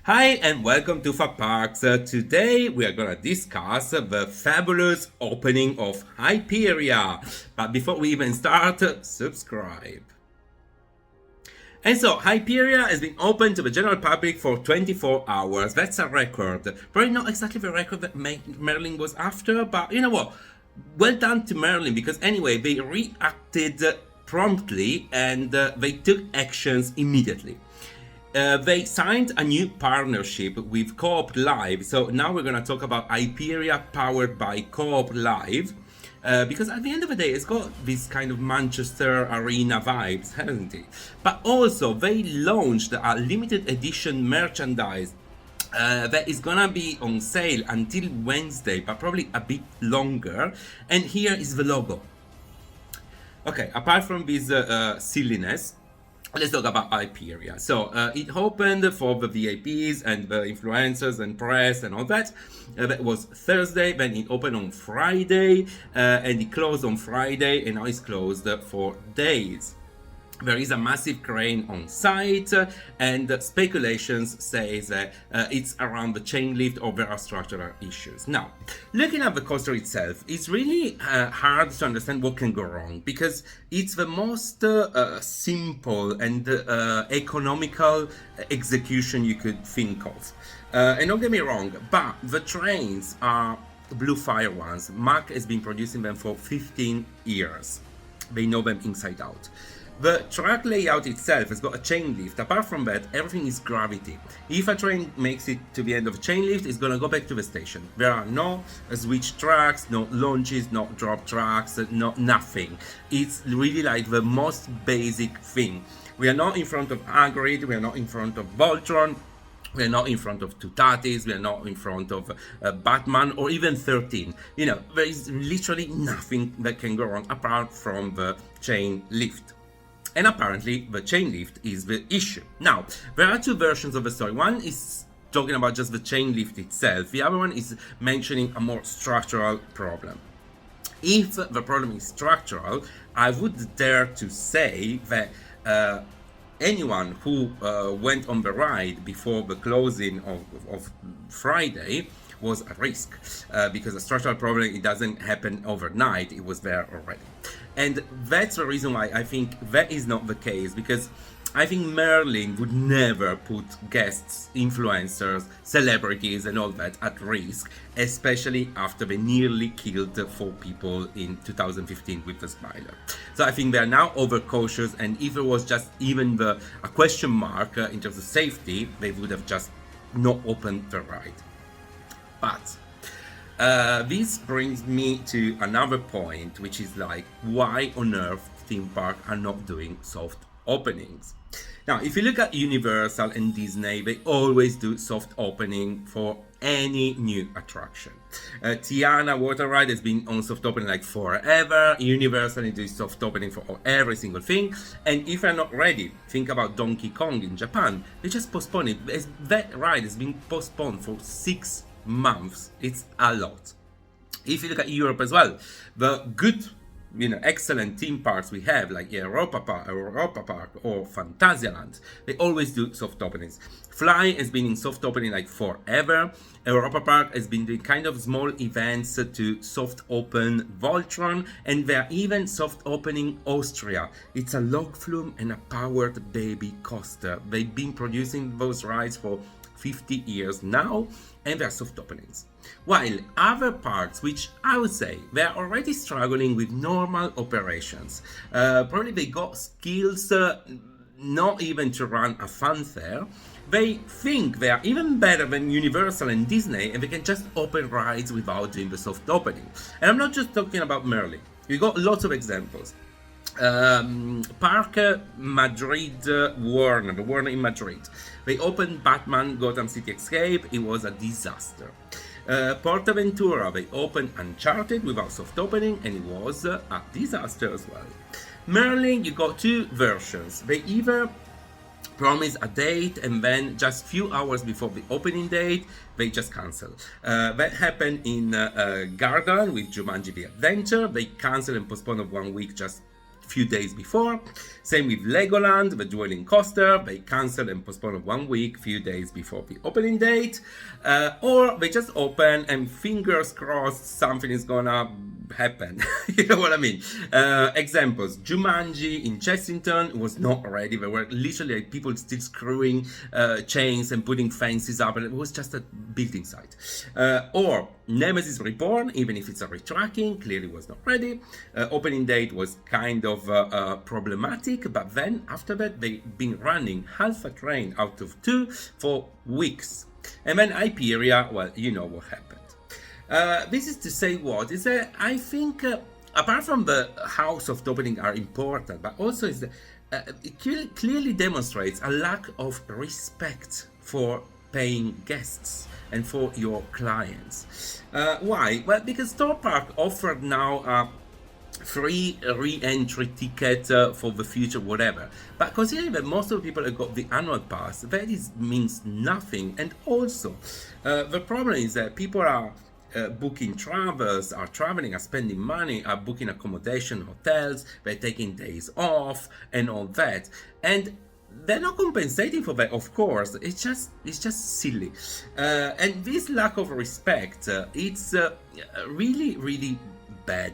Hi and welcome to Thorpe Park. Today we are going to discuss the fabulous opening of Hyperia. But before we even start, subscribe. And so, Hyperia has been open to the general public for 24 hours. That's a record. Probably not exactly the record that Merlin was after, but you know what? Well done to Merlin, because anyway, they reacted promptly and they took actions immediately. They signed a new partnership with Co-op Live. So now we're going to talk about Hyperia powered by Co-op Live. Because at the end of the day, it's got this kind of Manchester Arena vibes, hasn't it? But also, they launched a limited edition merchandise that is gonna be on sale until Wednesday, but probably a bit longer. And here is the logo. Okay, apart from this silliness, let's talk about Hyperia. So it opened for the VIPs and the influencers and press and all that. That was Thursday. Then it opened on Friday, and it closed on Friday, and now it's closed for days. There is a massive crane on site, and speculations say that it's around the chain lift or there are structural issues. Now, looking at the coaster itself, it's really hard to understand what can go wrong, because it's the most simple and economical execution you could think of. And don't get me wrong, but the trains are Blue Fire ones. Mack has been producing them for 15 years. They know them inside out. The track layout itself has got a chain lift. Apart from that, everything is gravity. If a train makes it to the end of a chain lift, it's gonna go back to the station. There are no switch tracks, no launches, no drop tracks, nothing. It's really like the most basic thing. We are not in front of Hagrid, we are not in front of Voltron, we are not in front of Tutatis, we are not in front of Batman or even 13. You know, there is literally nothing that can go wrong apart from the chain lift. And apparently the chain lift is the issue. Now, there are two versions of the story. One is talking about just the chain lift itself. The other one is mentioning a more structural problem. If the problem is structural, I would dare to say that anyone who went on the ride before the closing of Friday was at risk, because a structural problem, it doesn't happen overnight, it was there already. And that's the reason why I think that is not the case, because I think Merlin would never put guests, influencers, celebrities and all that at risk, especially after they nearly killed 4 people in 2015 with the Smiler. So I think they are now overcautious, and if it was just even a question mark in terms of safety, they would have just not opened the ride. But this brings me to another point, which is like, why on earth theme parks are not doing soft openings? Now, if you look at Universal and Disney, they always do soft opening for any new attraction. Tiana Water Ride has been on soft opening like forever. Universal is doing soft opening for every single thing. And if you're not ready, think about Donkey Kong in Japan. They just postpone it. That ride has been postponed for 6 months. It's a lot. If you look at Europe as well, the good, excellent theme parks we have, like Europa Park or Phantasialand, they always do soft openings. Fly has been in soft opening like forever. Europa Park has been doing kind of small events to soft open Voltron, and they're even soft opening Austria. It's a log flume and a powered baby coaster. They've been producing those rides for 50 years now, and they're soft openings. While other parks, which I would say they're already struggling with normal operations, probably they got skills not even to run a funfair. They think they are even better than Universal and Disney, and they can just open rides without doing the soft opening. And I'm not just talking about Merlin. We got lots of examples. Park Madrid Warner, the Warner in Madrid. They opened Batman Gotham City Escape, it was a disaster. Portaventura, they opened Uncharted without soft opening, and it was a disaster as well. Merlin, you got 2 versions. They either promise a date and then just few hours before the opening date they just cancel. That happened in Garden with Jumanji The Adventure. They canceled and postponed of 1 week just few days before. Same with Legoland, the Dwelling Coaster. They cancelled and postponed 1 week, few days before the opening date. Or they just open and fingers crossed something is gonna happen. You know what I mean? Examples: Jumanji in Chessington was not ready. There were literally like, people still screwing chains and putting fences up, and it was just a building site. Or Nemesis Reborn, even if it's a retracking, clearly was not ready. Opening date was kind of problematic, but then after that they've been running half a train out of 2 for weeks. And then Hyperia, well, you know what happened. This is to say what? Is that I think, apart from the how soft opening are important, but also is that it clearly demonstrates a lack of respect for paying guests and for your clients. Why? Well, because Thorpe Park offered now a free re-entry ticket for the future, whatever. But considering that most of the people have got the annual pass, that means nothing. And also, the problem is that people are booking travels, are traveling, are spending money, are booking accommodation, hotels, they're taking days off, and all that. And they're not compensating for that, of course. It's just silly. And this lack of respect, it's really bad.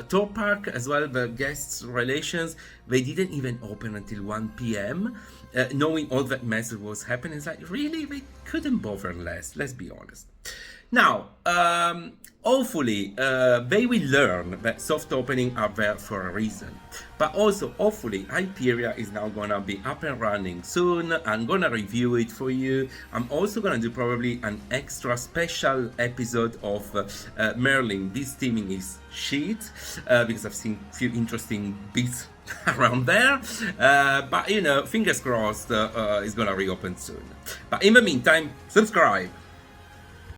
Thorpe Park as well, the guests relations, they didn't even open until 1 p.m. Knowing all that mess was happening, it's like, really, they couldn't bother less, let's be honest. Now, hopefully, they will learn that soft opening are there for a reason. But also, hopefully, Hyperia is now gonna be up and running soon. I'm gonna review it for you. I'm also gonna do probably an extra special episode of Merlin. This theming is shit, because I've seen a few interesting bits around there. But, you know, fingers crossed, it's gonna reopen soon. But in the meantime, subscribe.